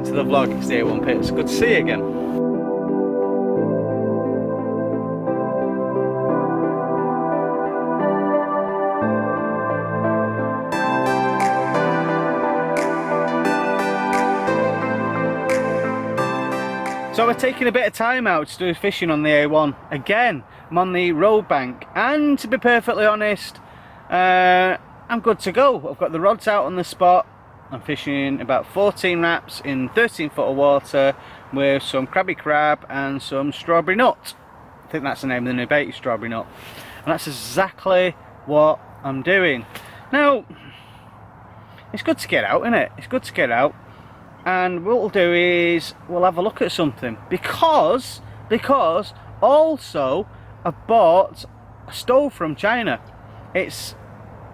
to the vlog. It's the A1 Pits. Good to see you again. So we're taking a bit of time out to do fishing on the A1. Again, I'm on the road bank, and to be perfectly honest, I'm good to go. I've got the rods out on the spot. I'm fishing about 14 wraps in 13 foot of water with some crabby crab and some strawberry nut. I think that's the name of the new bait, strawberry nut. And that's exactly what I'm doing. Now, it's good to get out, isn't it? It's good to get out. And what we'll do is we'll have a look at something, because also I bought a stove from China. It's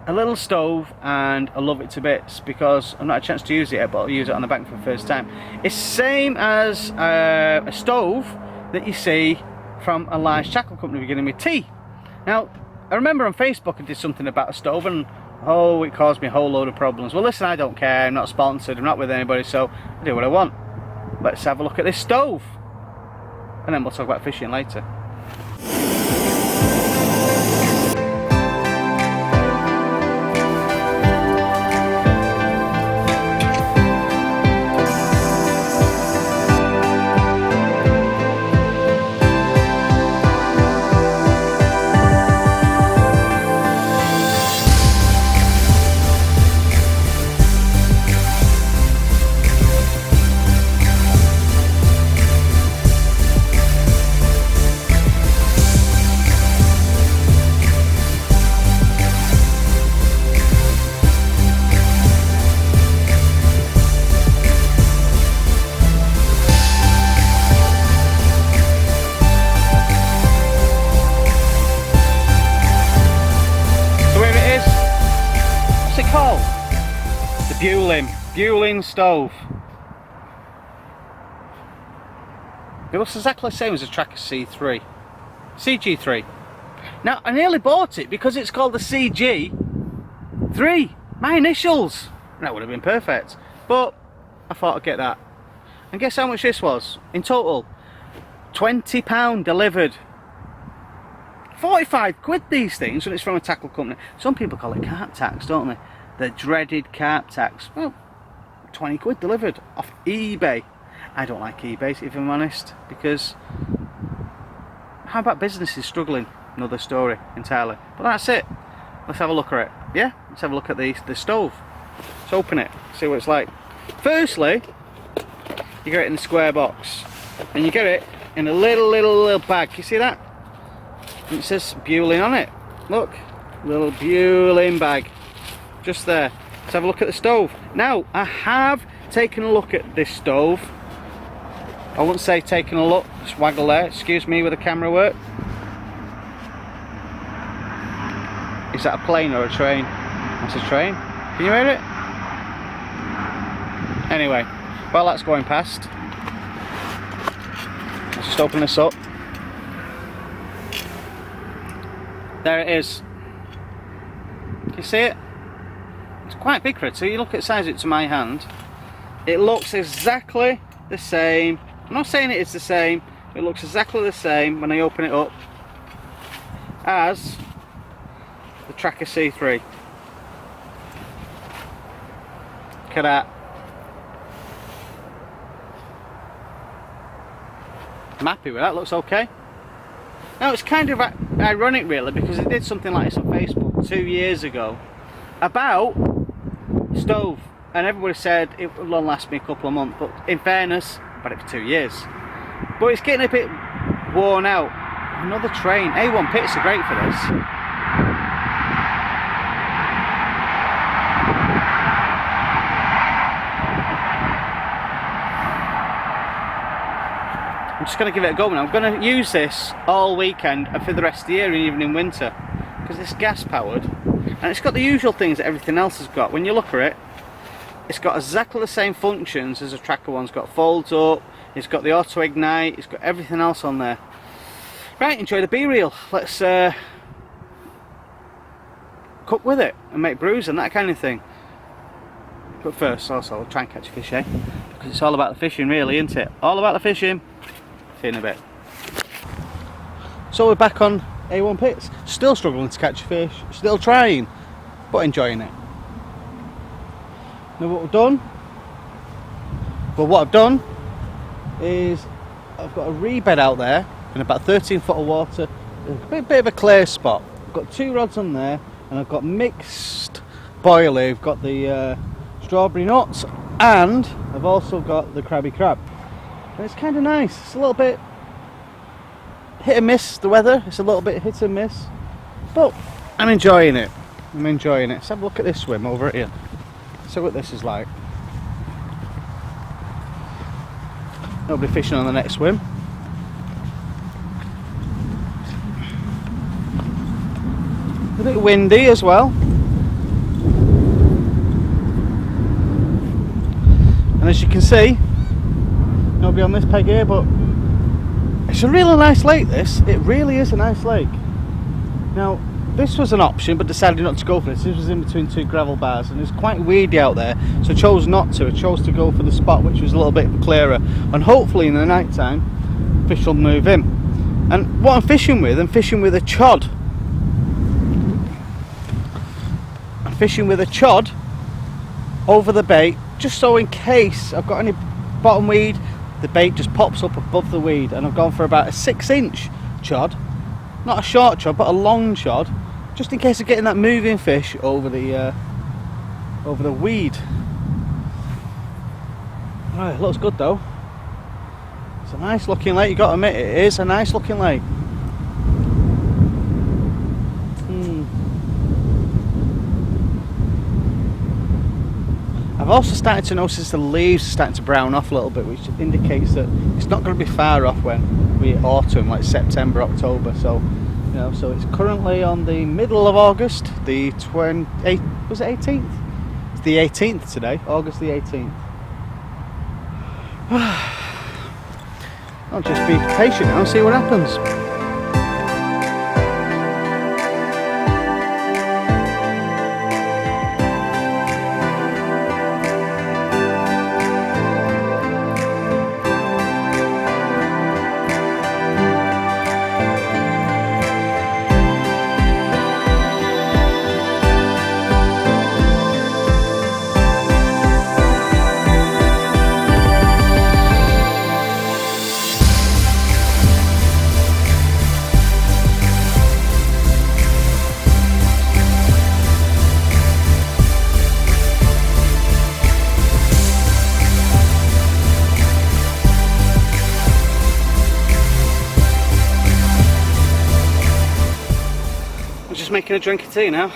a little stove and I love it to bits because I've not had a chance to use it yet, but I'll use it on the bank for the first time. It's same as a stove that you see from a large tackle company beginning with T. Now, I remember on Facebook I did something about a stove and oh, it caused me a whole load of problems. Well, listen, I don't care, I'm not sponsored, I'm not with anybody, so I do what I want. Let's have a look at this stove and then we'll talk about fishing later. BULIN stove. It looks exactly the same as a Tracker CG3. Now, I nearly bought it because it's called the CG3, my initials. That would have been perfect, but I thought I'd get that. And guess how much this was in total? £20 delivered. 45 quid these things when it's from a tackle company. Some people call it carp tax, don't they? The dreaded carp tax. Well, 20 quid delivered off eBay. I don't like eBay, if I'm honest, because how about businesses struggling? Another story entirely. But that's it. Let's have a look at it. Yeah, let's have a look at the stove. Let's open it, see what it's like. Firstly, you get it in the square box, and you get it in a little bag. You see that? And it says BULIN on it. Look, little BULIN bag, just there. Let's have a look at the stove. Now, I have taken a look at this stove. I wouldn't say taken a look, just waggle there, excuse me with the camera work. Is that a plane or a train? That's a train. Can you hear it? Anyway, while that's going past, let's just open this up. There it is. Can you see it? It's quite big for it. So you look at the size of it to my hand. It looks exactly the same. I'm not saying it is the same. It looks exactly the same when I open it up as the Tracker C3. Look at that. I'm happy with that. Looks okay. Now it's kind of ironic really, because I did something like this on Facebook 2 years ago about stove, and everybody said it will only last me a couple of months, but in fairness I've had it for 2 years. But it's getting a bit worn out. Another train. A1 Pits are great for this. I'm just going to give it a go now. I'm going to use this all weekend and for the rest of the year and even in winter, because it's gas powered and it's got the usual things that everything else has got. When you look at it, it's got exactly the same functions as a Tracker one's got. Folds up, it's got the auto ignite, it's got everything else on there. Right, enjoy the B-reel. Let's cook with it and make brews and that kind of thing. But first, also, I'll try and catch a fish, eh? Because it's all about the fishing, really, isn't it? All about the fishing. See you in a bit. So we're back on A1 pits. Still struggling to catch a fish. Still trying, but enjoying it. Now what we've done? Well, what I've done is I've got a rebed out there in about 13 foot of water. A bit of a clear spot. I've got 2 rods on there, and I've got mixed boilie. I've got the strawberry nuts, and I've also got the crabby crab. And it's kind of nice. It's a little bit hit and miss, the weather. It's a little bit hit and miss, but I'm enjoying it. I'm enjoying it. Let's have a look at this swim over here. See what this is like. Nobody fishing on the next swim. A bit windy as well. And as you can see, nobody on this peg here, but it's a really nice lake, this. It really is a nice lake. Now, this was an option, but decided not to go for this. This was in between 2 gravel bars, and it's quite weedy out there, so I chose not to. I chose to go for the spot which was a little bit clearer, and hopefully in the night time fish will move in. And what I'm fishing with a chod. I'm fishing with a chod over the bait, just so in case I've got any bottom weed, the bait just pops up above the weed. And I've gone for about a 6-inch chod, not a short chod but a long chod, just in case of getting that moving fish over the weed. Right, it looks good though. It's a nice looking lake, you got to admit it is a nice looking lake. I've also started to notice the leaves starting to brown off a little bit, which indicates that it's not going to be far off when we hit autumn, like September, October. So, you know, so it's currently on the middle of August, the 28th, was it 18th? It's the 18th today, August the 18th. I'll just be patient now and see what happens. Just making a drink of tea now.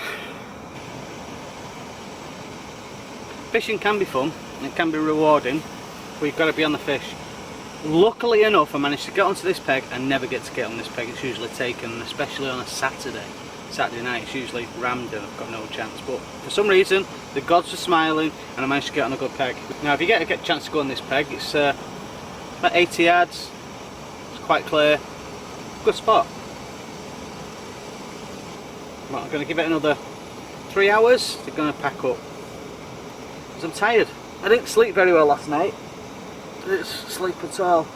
Fishing can be fun and it can be rewarding, but you've got to be on the fish. Luckily enough, I managed to get onto this peg and never get to get on this peg. It's usually taken, especially on a Saturday night, it's usually rammed and I've got no chance, but for some reason the gods are smiling and I managed to get on a good peg. Now if you get a chance to go on this peg, it's about 80 yards, it's quite clear, good spot. Well, I'm going to give it another 3 hours. They're going to pack up because I'm tired. I didn't sleep very well last night. I didn't sleep at all.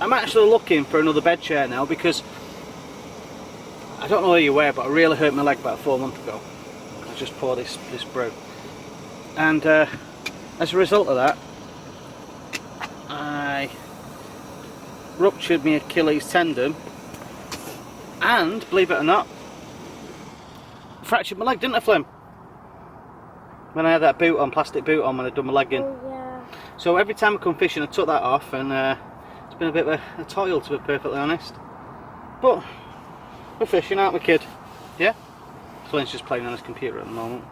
I'm actually looking for another bed chair now because I don't know where you were, but I really hurt my leg about 4 months ago. I just poured this brew, and as a result of that, I ruptured my Achilles tendon, and believe it or not, fractured my leg, didn't I, Flim? When I had that boot on, plastic boot on, when I'd done my leg in. Oh, yeah. So every time I come fishing I took that off, and it's been a bit of a toil, to be perfectly honest. But we're fishing, aren't we, kid? Yeah? Flim's just playing on his computer at the moment.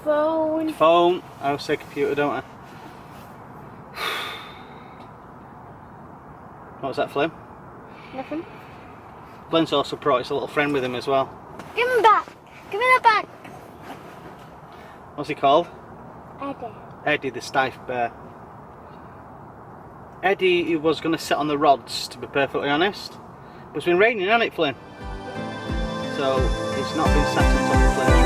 Phone. Phone. I always say computer, don't I? What was that, Flim? Nothing. Flim's also brought his little friend with him as well. Give him back. Give me that back. What's he called? Eddie. Eddie the stiff bear. Eddie, he was going to sit on the rods, to be perfectly honest. But it's been raining, hasn't it, Flynn? So he's not been sat on top of Flynn's